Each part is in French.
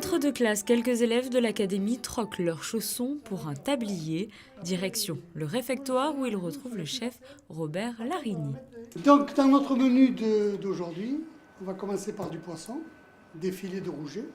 Entre deux classes, quelques élèves de l'académie troquent leurs chaussons pour un tablier. Direction le réfectoire où ils retrouvent le chef Robert Larini. Donc dans notre menu d'aujourd'hui, on va commencer par du poisson, des filets de rouget,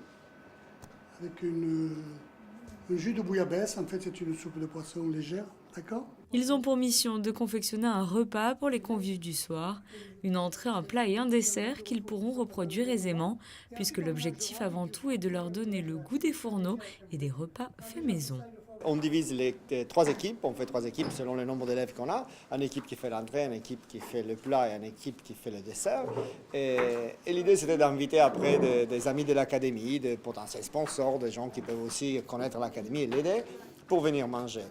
avec un jus de bouillabaisse. En fait, c'est une soupe de poisson légère, d'accord ? Ils ont pour mission de confectionner un repas pour les convives du soir, une entrée, un plat et un dessert qu'ils pourront reproduire aisément, puisque l'objectif avant tout est de leur donner le goût des fourneaux et des repas faits maison. On divise les trois équipes, on fait trois équipes selon le nombre d'élèves qu'on a. Une équipe qui fait l'entrée, une équipe qui fait le plat et une équipe qui fait le dessert. Et l'idée c'était d'inviter après des amis de l'académie, des potentiels sponsors, des gens qui peuvent aussi connaître l'académie et l'aider pour venir manger.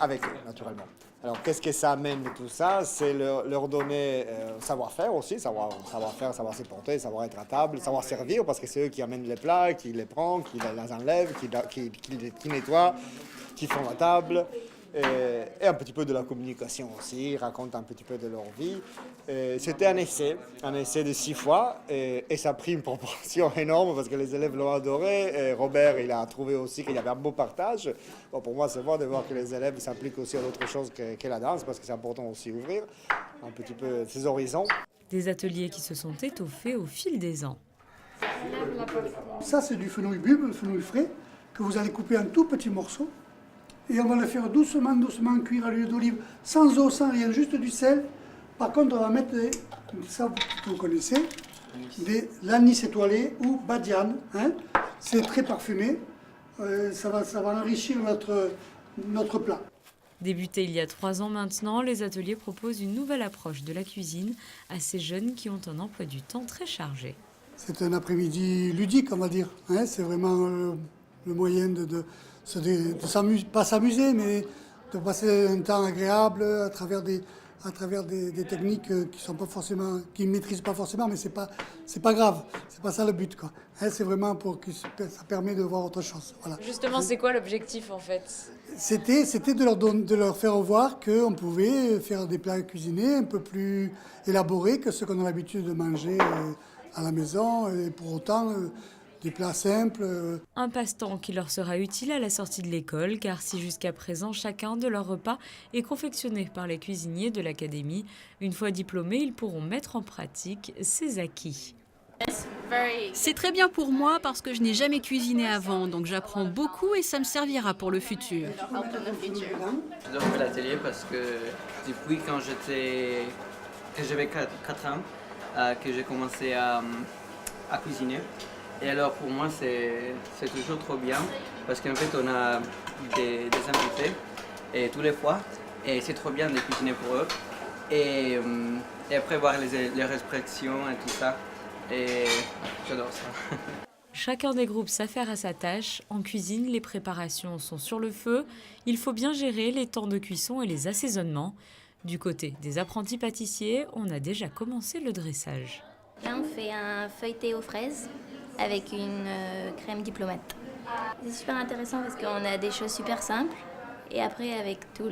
Avec eux, naturellement. Alors, qu'est-ce que ça amène de tout ça? C'est leur donner savoir-faire aussi, savoir-faire, savoir se porter, savoir être à table, savoir servir, parce que c'est eux qui amènent les plats, qui les prennent, qui les enlèvent, qui nettoient, qui font la table. Et un petit peu de la communication aussi, ils racontent un petit peu de leur vie. C'était un essai de 6 fois, et ça a pris une proportion énorme parce que les élèves l'ont adoré. Et Robert, il a trouvé aussi qu'il y avait un beau partage. Bon, pour moi, c'est bon de voir que les élèves s'impliquent aussi à d'autres choses que la danse, parce que c'est important aussi ouvrir un petit peu ses horizons. Des ateliers qui se sont étoffés au fil des ans. Ça, c'est du fenouil bulbe, le fenouil frais, que vous allez couper en tout petits morceaux. Et on va le faire doucement cuire à l'huile d'olive, sans eau, sans rien, juste du sel. Par contre, on va mettre, ça vous connaissez, de l'anis étoilé ou badiane. Hein. C'est très parfumé, ça va enrichir notre plat. Débutés il y a 3 ans maintenant, les ateliers proposent une nouvelle approche de la cuisine à ces jeunes qui ont un emploi du temps très chargé. C'est un après-midi ludique, on va dire. Hein. C'est vraiment le moyen de s'amuser, pas s'amuser, mais de passer un temps agréable à travers des techniques qui ne maîtrisent pas forcément, mais c'est pas grave, c'est pas ça le but, quoi. Hein, c'est vraiment ça permet de voir autre chose. Voilà. Justement, c'est quoi l'objectif en fait? C'était de leur faire voir qu'on pouvait faire des plats cuisinés un peu plus élaborés que ceux qu'on a l'habitude de manger à la maison, et pour autant des plats simples. Un passe-temps qui leur sera utile à la sortie de l'école, car si jusqu'à présent chacun de leurs repas est confectionné par les cuisiniers de l'académie, une fois diplômés, ils pourront mettre en pratique ces acquis. C'est très bien pour moi parce que je n'ai jamais cuisiné avant, donc j'apprends beaucoup et ça me servira pour le futur. J'adore faire l'atelier parce que depuis que j'avais 4 ans, que j'ai commencé à cuisiner. Et alors pour moi c'est toujours trop bien parce qu'en fait on a des invités et tous les fois et c'est trop bien de cuisiner pour eux et après voir les expressions et tout ça et j'adore ça. Chacun des groupes s'affaire à sa tâche. En cuisine, les préparations sont sur le feu. Il faut bien gérer les temps de cuisson et les assaisonnements. Du côté des apprentis pâtissiers, on a déjà commencé le dressage. Là, on fait un feuilleté aux fraises avec une crème diplomate. C'est super intéressant parce qu'on a des choses super simples. Et après, avec tout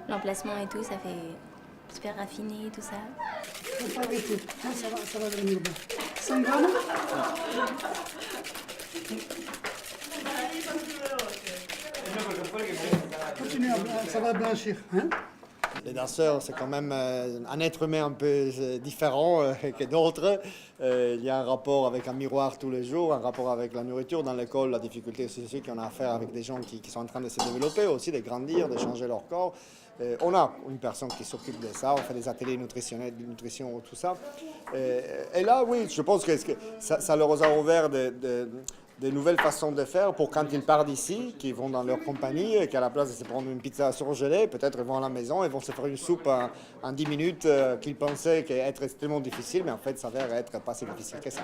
l'emplacement et tout, ça fait super raffiné, tout ça. Il ne faut pas arrêter, ça va devenir bon. 100 grammes. Continuez, ça va blanchir. Hein. Les danseurs, c'est quand même un être humain un peu différent que d'autres. Il y a un rapport avec un miroir tous les jours, un rapport avec la nourriture. Dans l'école, la difficulté, c'est aussi qu'on a affaire avec des gens qui sont en train de se développer, aussi de grandir, de changer leur corps. On a une personne qui s'occupe de ça, on fait des ateliers nutritionnels, de nutrition, tout ça. Et là, oui, je pense que ça leur a ouvert des nouvelles façons de faire pour quand ils partent d'ici, qu'ils vont dans leur compagnie et qu'à la place de se prendre une pizza surgelée, peut-être ils vont à la maison et vont se faire une soupe en 10 minutes qu'ils pensaient être extrêmement difficile, mais en fait ça s'avère être pas si difficile que ça.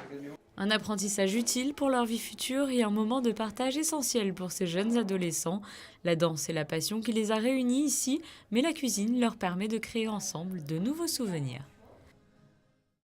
Un apprentissage utile pour leur vie future et un moment de partage essentiel pour ces jeunes adolescents. La danse est la passion qui les a réunis ici, mais la cuisine leur permet de créer ensemble de nouveaux souvenirs.